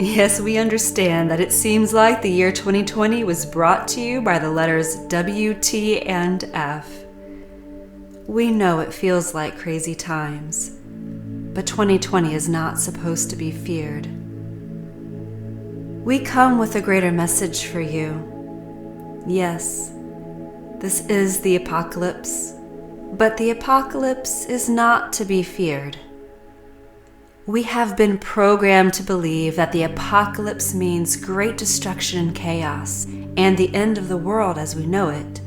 Yes, we understand that it seems like the year 2020 was brought to you by the letters W, T, and F. We know it feels like crazy times, but 2020 is not supposed to be feared. We come with a greater message for you. Yes, this is the apocalypse, but the apocalypse is not to be feared. We have been programmed to believe that the apocalypse means great destruction and chaos, and the end of the world as we know it.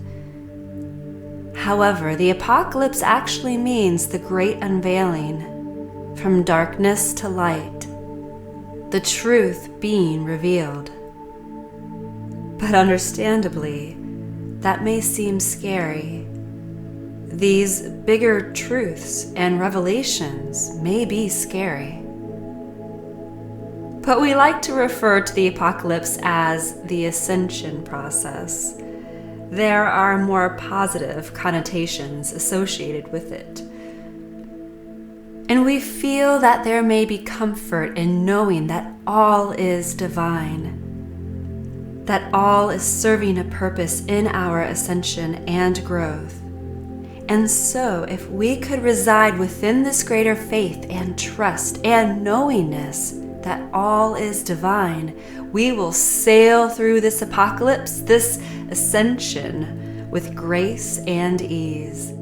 However, the apocalypse actually means the great unveiling, from darkness to light, the truth being revealed. But understandably, that may seem scary. These bigger truths and revelations may be scary. But we like to refer to the apocalypse as the Ascension process. There are more positive connotations associated with it. And we feel that there may be comfort in knowing that all is divine, that all is serving a purpose in our ascension and growth. And so, if we could reside within this greater faith and trust and knowingness that all is divine, we will sail through this apocalypse, this ascension, with grace and ease.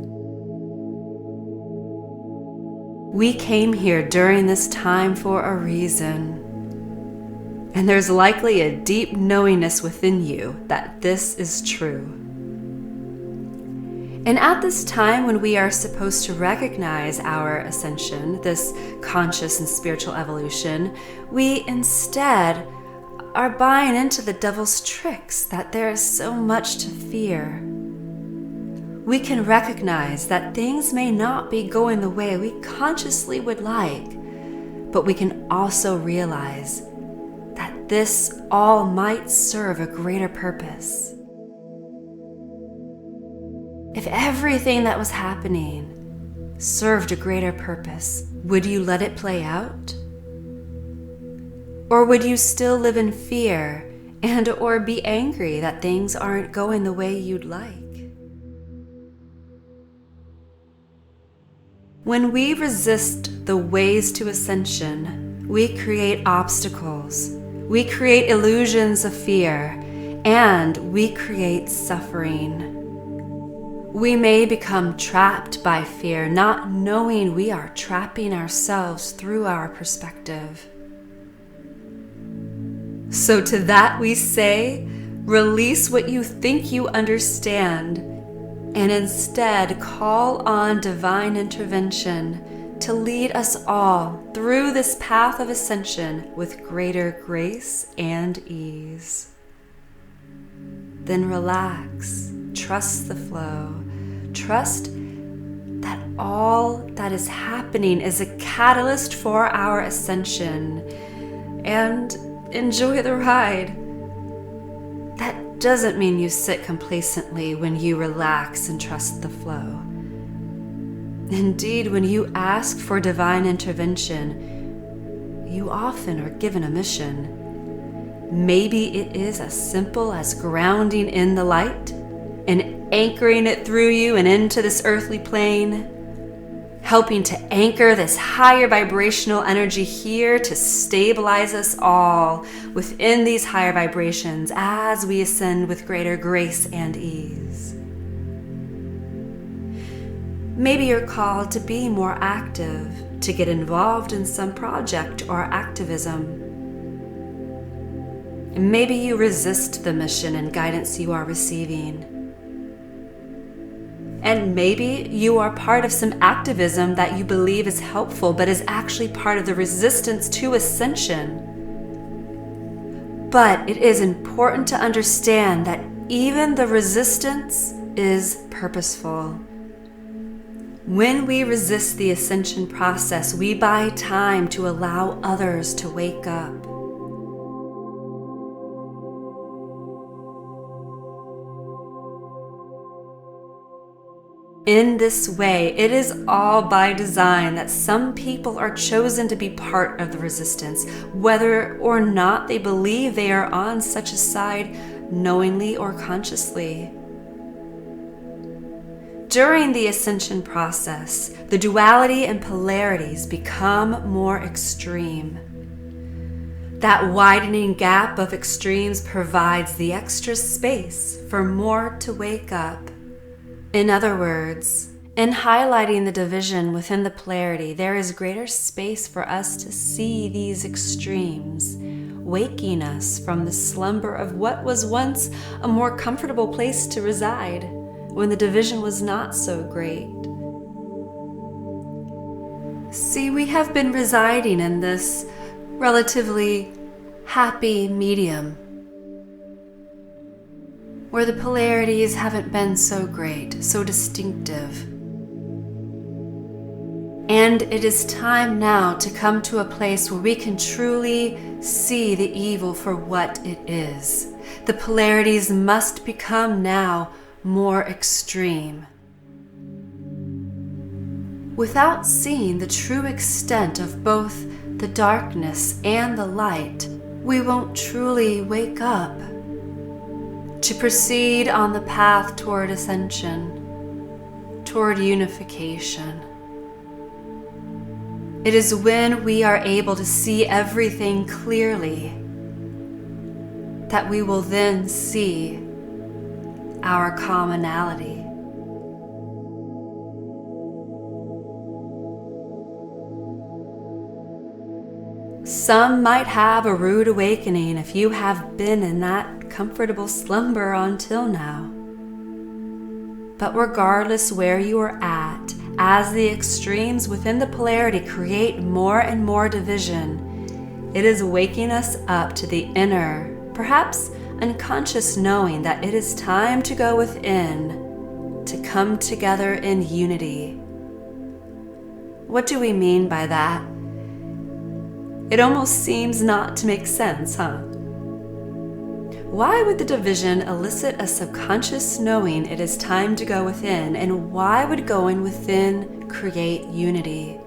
We came here during this time for a reason, and there's likely a deep knowingness within you that this is true. And at this time when we are supposed to recognize our ascension, this conscious and spiritual evolution, we instead are buying into the devil's tricks that there is so much to fear. We can recognize that things may not be going the way we consciously would like, but we can also realize that this all might serve a greater purpose. If everything that was happening served a greater purpose, would you let it play out? Or would you still live in fear and or be angry that things aren't going the way you'd like? When we resist the ways to ascension, we create obstacles, we create illusions of fear, and we create suffering. We may become trapped by fear, not knowing we are trapping ourselves through our perspective. So to that we say, release what you think you understand, and instead call on divine intervention to lead us all through this path of ascension with greater grace and ease. Then relax, trust the flow, trust that all that is happening is a catalyst for our ascension, and enjoy the ride. That doesn't mean you sit complacently when you relax and trust the flow. Indeed, when you ask for divine intervention, you often are given a mission. Maybe it is as simple as grounding in the light and anchoring it through you and into this earthly plane, helping to anchor this higher vibrational energy here to stabilize us all within these higher vibrations as we ascend with greater grace and ease. Maybe you're called to be more active, to get involved in some project or activism. And maybe you resist the mission and guidance you are receiving. And maybe you are part of some activism that you believe is helpful, but is actually part of the resistance to ascension. But it is important to understand that even the resistance is purposeful. When we resist the ascension process, we buy time to allow others to wake up. In this way, it is all by design that some people are chosen to be part of the resistance, whether or not they believe they are on such a side, knowingly or consciously. During the ascension process, the duality and polarities become more extreme. That widening gap of extremes provides the extra space for more to wake up. In other words, in highlighting the division within the polarity, there is greater space for us to see these extremes, waking us from the slumber of what was once a more comfortable place to reside, when the division was not so great. See, we have been residing in this relatively happy medium, where the polarities haven't been so great, so distinctive. And it is time now to come to a place where we can truly see the evil for what it is. The polarities must become now more extreme. Without seeing the true extent of both the darkness and the light, we won't truly wake up to proceed on the path toward ascension, toward unification. It is when we are able to see everything clearly that we will then see our commonality. Some might have a rude awakening if you have been in that comfortable slumber until now. But regardless where you are at, as the extremes within the polarity create more and more division, it is waking us up to the inner, perhaps unconscious knowing that it is time to go within, to come together in unity. What do we mean by that? It almost seems not to make sense, huh? Why would the division elicit a subconscious knowing it is time to go within, and why would going within create unity?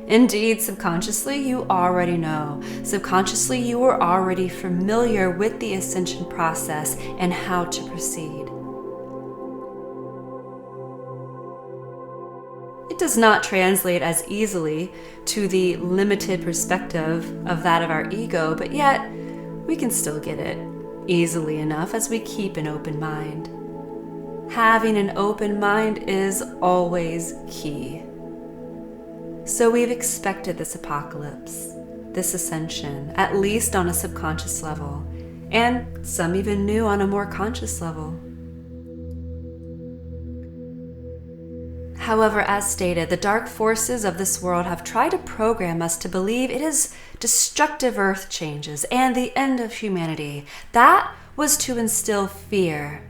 Indeed, subconsciously you already know. Subconsciously you are already familiar with the ascension process and how to proceed. It does not translate as easily to the limited perspective of that of our ego, but yet we can still get it easily enough as we keep an open mind. Having an open mind is always key. So we've expected this apocalypse, this ascension, at least on a subconscious level, and some even knew on a more conscious level. However, as stated, the dark forces of this world have tried to program us to believe it is destructive earth changes and the end of humanity. That was to instill fear.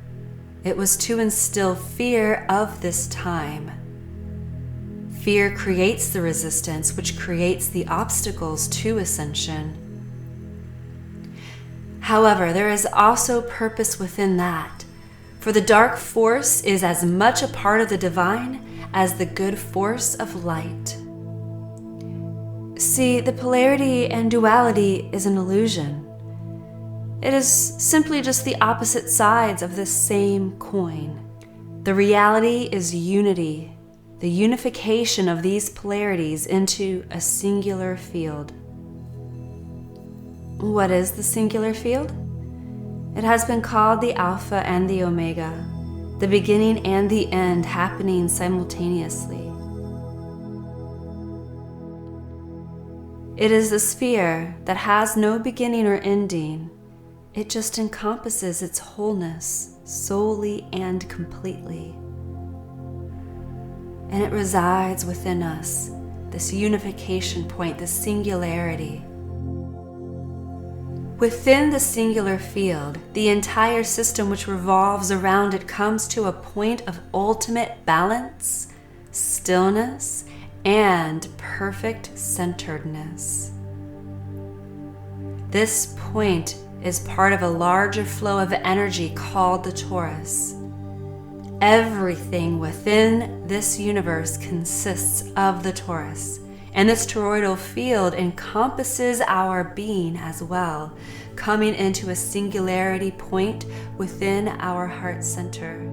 It was to instill fear of this time. Fear creates the resistance, which creates the obstacles to ascension. However, there is also purpose within that, for the dark force is as much a part of the divine as the good force of light. See, the polarity and duality is an illusion. It is simply just the opposite sides of the same coin. The reality is unity, the unification of these polarities into a singular field. What is the singular field? It has been called the Alpha and the Omega, the beginning and the end happening simultaneously. It is a sphere that has no beginning or ending. It just encompasses its wholeness solely and completely. And it resides within us, this unification point, this singularity. Within the singular field, the entire system which revolves around it comes to a point of ultimate balance, stillness, and perfect centeredness. This point is part of a larger flow of energy called the torus. Everything within this universe consists of the torus, and this toroidal field encompasses our being as well, coming into a singularity point within our heart center.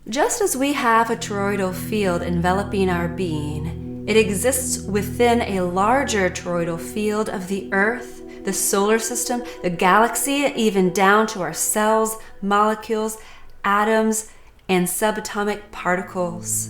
Just as we have a toroidal field enveloping our being, it exists within a larger toroidal field of the Earth, the solar system, the galaxy, even down to our cells, molecules, atoms, and subatomic particles,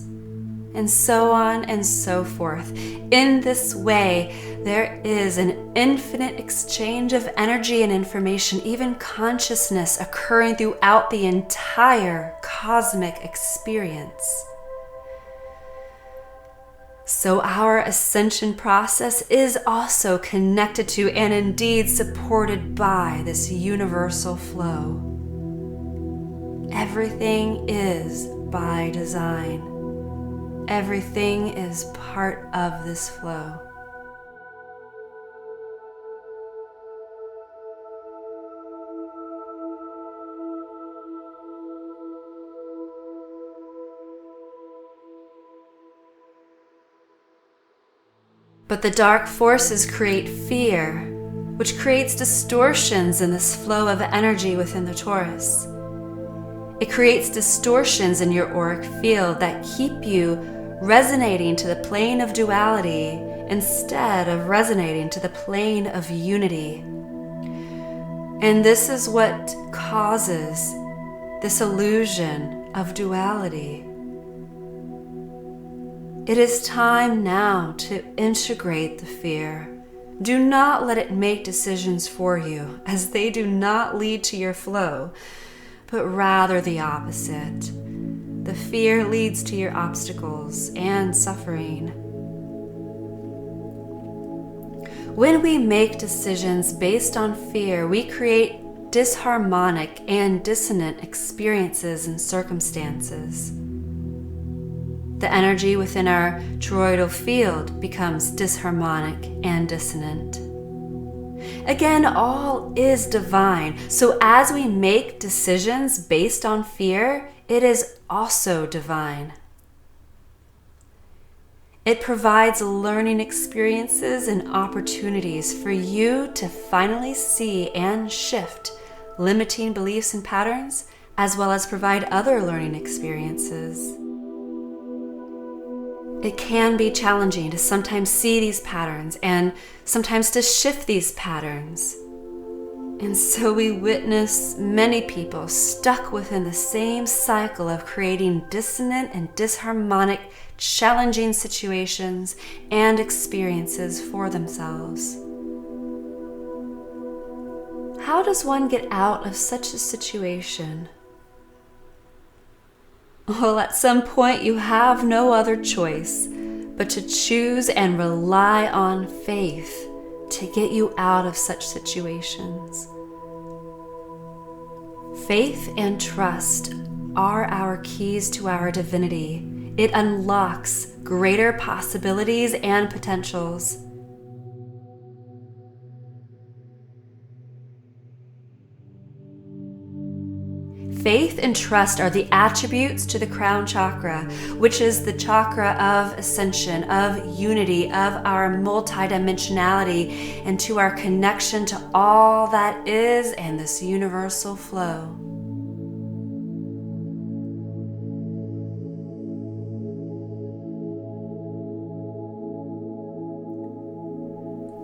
and so on and so forth. In this way, there is an infinite exchange of energy and information, even consciousness, occurring throughout the entire cosmic experience. So our ascension process is also connected to and indeed supported by this universal flow. Everything is by design. Everything is part of this flow. But the dark forces create fear, which creates distortions in this flow of energy within the torus. It creates distortions in your auric field that keep you resonating to the plane of duality instead of resonating to the plane of unity. And this is what causes this illusion of duality. It is time now to integrate the fear. Do not let it make decisions for you, as they do not lead to your flow, but rather the opposite. The fear leads to your obstacles and suffering. When we make decisions based on fear, we create disharmonic and dissonant experiences and circumstances. The energy within our toroidal field becomes disharmonic and dissonant. Again, all is divine. So as we make decisions based on fear, it is also divine. It provides learning experiences and opportunities for you to finally see and shift limiting beliefs and patterns, as well as provide other learning experiences. It can be challenging to sometimes see these patterns and sometimes to shift these patterns. And so we witness many people stuck within the same cycle of creating dissonant and disharmonic, challenging situations and experiences for themselves. How does one get out of such a situation? Well, at some point you have no other choice but to choose and rely on faith to get you out of such situations. Faith and trust are our keys to our divinity. It unlocks greater possibilities and potentials. Faith and trust are the attributes to the crown chakra, which is the chakra of ascension, of unity, of our multidimensionality, and to our connection to all that is and this universal flow.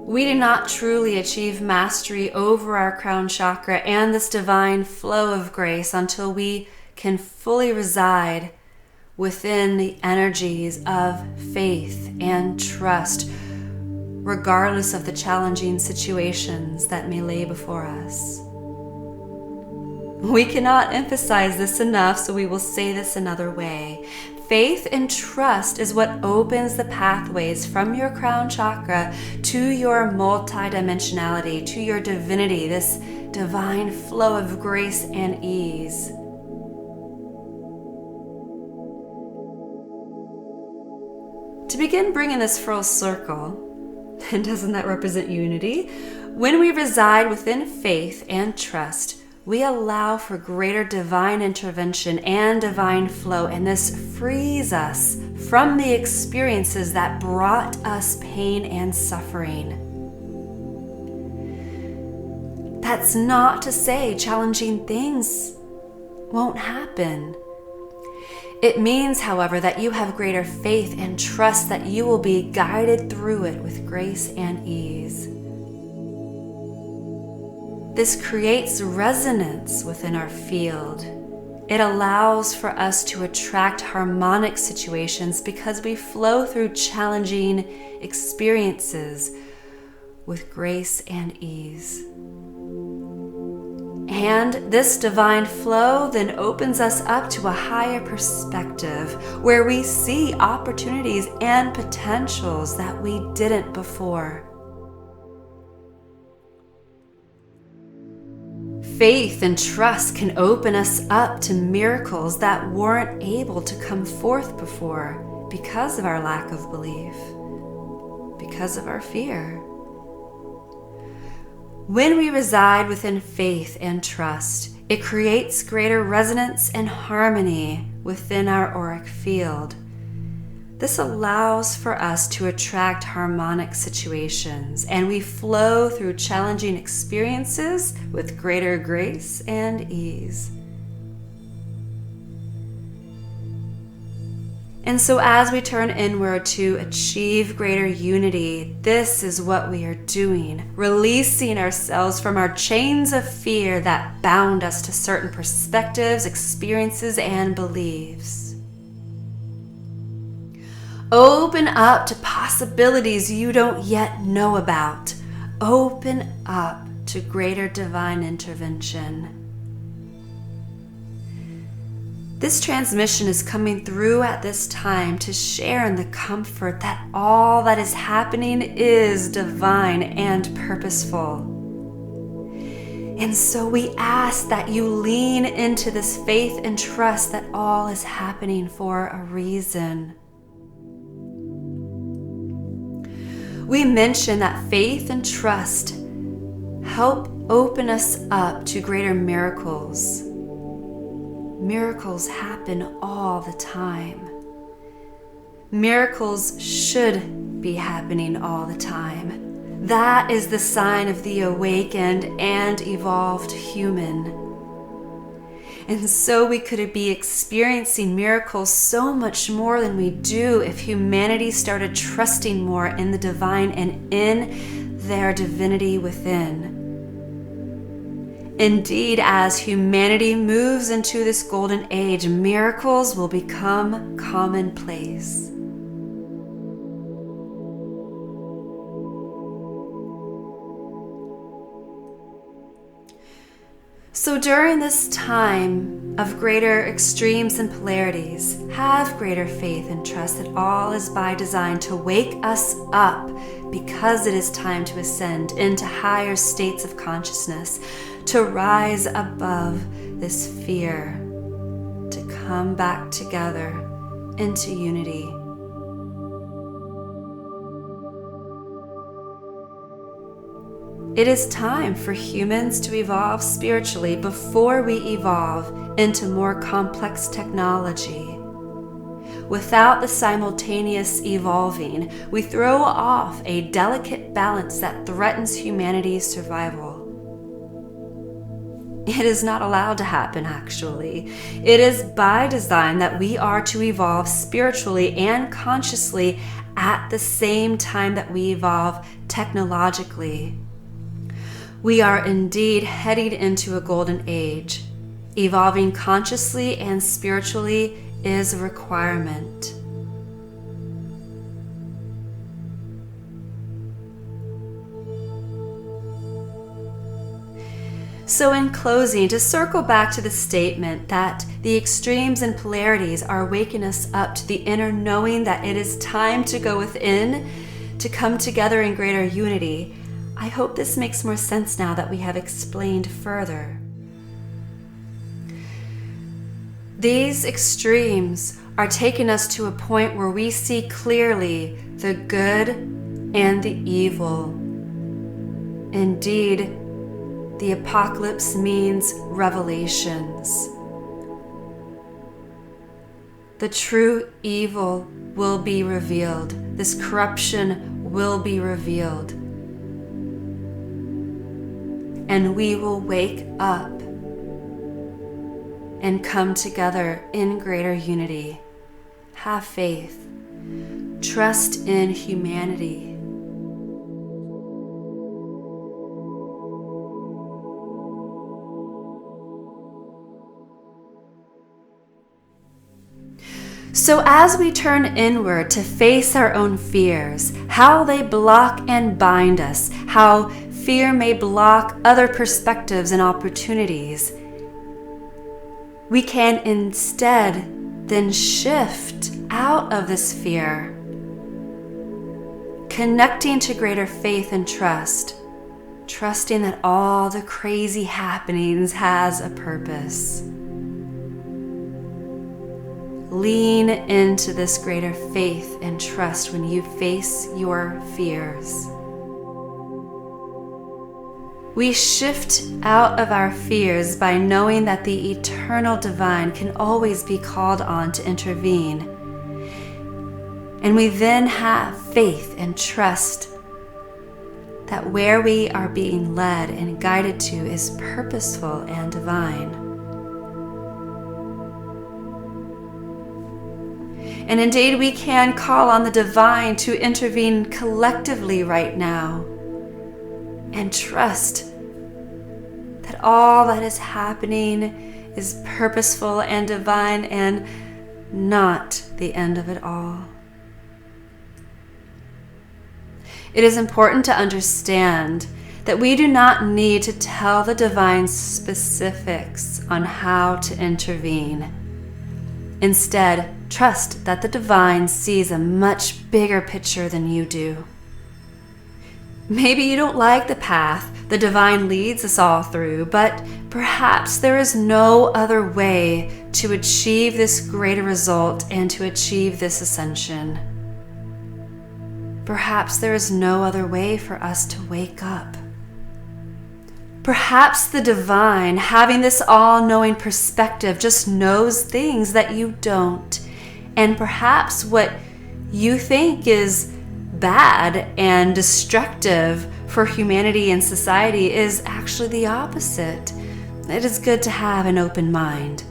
We do not truly achieve mastery over our crown chakra and this divine flow of grace until we can fully reside within the energies of faith and trust, regardless of the challenging situations that may lay before us. We cannot emphasize this enough, so we will say this another way. Faith and trust is what opens the pathways from your crown chakra to your multidimensionality, to your divinity, this divine flow of grace and ease. To begin bringing this full circle, and doesn't that represent unity? When we reside within faith and trust, we allow for greater divine intervention and divine flow, and this frees us from the experiences that brought us pain and suffering. That's not to say challenging things won't happen. It means, however, that you have greater faith and trust that you will be guided through it with grace and ease. This creates resonance within our field. It allows for us to attract harmonic situations because we flow through challenging experiences with grace and ease. And this divine flow then opens us up to a higher perspective where we see opportunities and potentials that we didn't before. Faith and trust can open us up to miracles that weren't able to come forth before because of our lack of belief, because of our fear. When we reside within faith and trust, it creates greater resonance and harmony within our auric field. This allows for us to attract harmonic situations, and we flow through challenging experiences with greater grace and ease. And so as we turn inward to achieve greater unity, this is what we are doing, releasing ourselves from our chains of fear that bound us to certain perspectives, experiences, and beliefs. Open up to possibilities you don't yet know about. Open up to greater divine intervention. This transmission is coming through at this time to share in the comfort that all that is happening is divine and purposeful. And so we ask that you lean into this faith and trust that all is happening for a reason. We mentioned that faith and trust help open us up to greater miracles. Miracles happen all the time. Miracles should be happening all the time. That is the sign of the awakened and evolved human. And so we could be experiencing miracles so much more than we do if humanity started trusting more in the divine and in their divinity within. Indeed, as humanity moves into this golden age, miracles will become commonplace. So during this time of greater extremes and polarities, have greater faith and trust that all is by design to wake us up, because it is time to ascend into higher states of consciousness, to rise above this fear, to come back together into unity. It is time for humans to evolve spiritually before we evolve into more complex technology. Without the simultaneous evolving, we throw off a delicate balance that threatens humanity's survival. It is not allowed to happen, actually. It is by design that we are to evolve spiritually and consciously at the same time that we evolve technologically. We are indeed heading into a golden age. Evolving consciously and spiritually is a requirement. So in closing, to circle back to the statement that the extremes and polarities are waking us up to the inner knowing that it is time to go within, to come together in greater unity, I hope this makes more sense now that we have explained further. These extremes are taking us to a point where we see clearly the good and the evil. Indeed, the apocalypse means revelations. The true evil will be revealed. This corruption will be revealed. And we will wake up and come together in greater unity. Have faith. Trust in humanity. So as we turn inward to face our own fears, how they block and bind us, how fear may block other perspectives and opportunities, we can instead then shift out of this fear, connecting to greater faith and trust, trusting that all the crazy happenings has a purpose. Lean into this greater faith and trust when you face your fears. We shift out of our fears by knowing that the eternal divine can always be called on to intervene. And we then have faith and trust that where we are being led and guided to is purposeful and divine. And indeed, we can call on the divine to intervene collectively right now and trust that all that is happening is purposeful and divine and not the end of it all. It is important to understand that we do not need to tell the divine specifics on how to intervene. Instead, trust that the divine sees a much bigger picture than you do. Maybe you don't like the path the divine leads us all through, but perhaps there is no other way to achieve this greater result and to achieve this ascension. Perhaps there is no other way for us to wake up. Perhaps the divine, having this all-knowing perspective, just knows things that you don't. And perhaps what you think is bad and destructive for humanity and society is actually the opposite. It is good to have an open mind.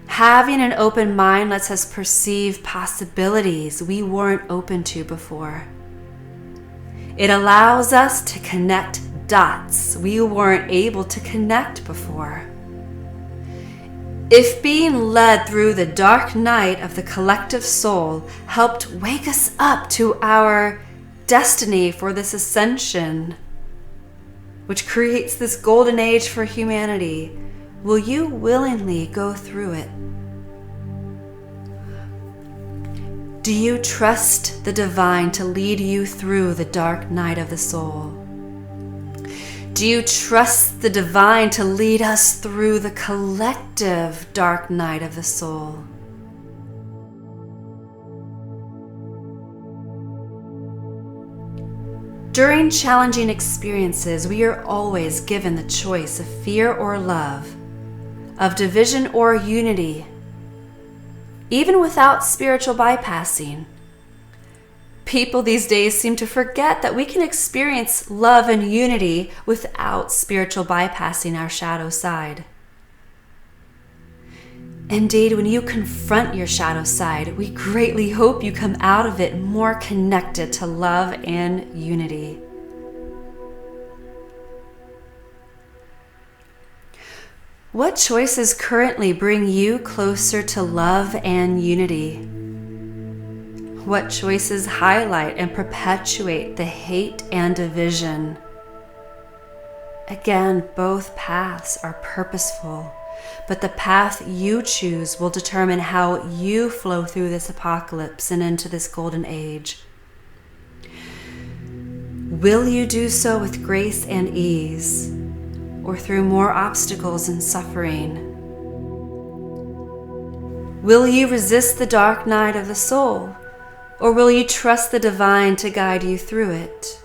Having an open mind lets us perceive possibilities we weren't open to before. It allows us to connect dots we weren't able to connect before. If being led through the dark night of the collective soul helped wake us up to our destiny for this ascension, which creates this golden age for humanity, will you willingly go through it? Do you trust the divine to lead you through the dark night of the soul? Do you trust the divine to lead us through the collective dark night of the soul? During challenging experiences, we are always given the choice of fear or love, of division or unity, even without spiritual bypassing. People these days seem to forget that we can experience love and unity without spiritual bypassing our shadow side. Indeed, when you confront your shadow side, we greatly hope you come out of it more connected to love and unity. What choices currently bring you closer to love and unity? What choices highlight and perpetuate the hate and division? Again, both paths are purposeful, but the path you choose will determine how you flow through this apocalypse and into this golden age. Will you do so with grace and ease, or through more obstacles and suffering? Will you resist the dark night of the soul, or will you trust the divine to guide you through it?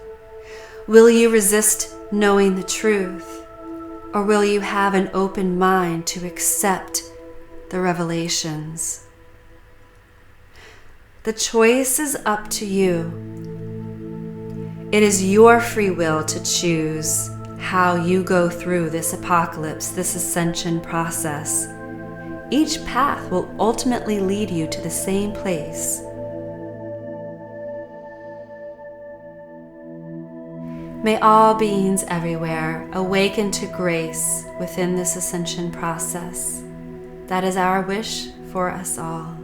Will you resist knowing the truth, or will you have an open mind to accept the revelations? The choice is up to you. It is your free will to choose how you go through this apocalypse, this ascension process. Each path will ultimately lead you to the same place. May all beings everywhere awaken to grace within this ascension process. That is our wish for us all.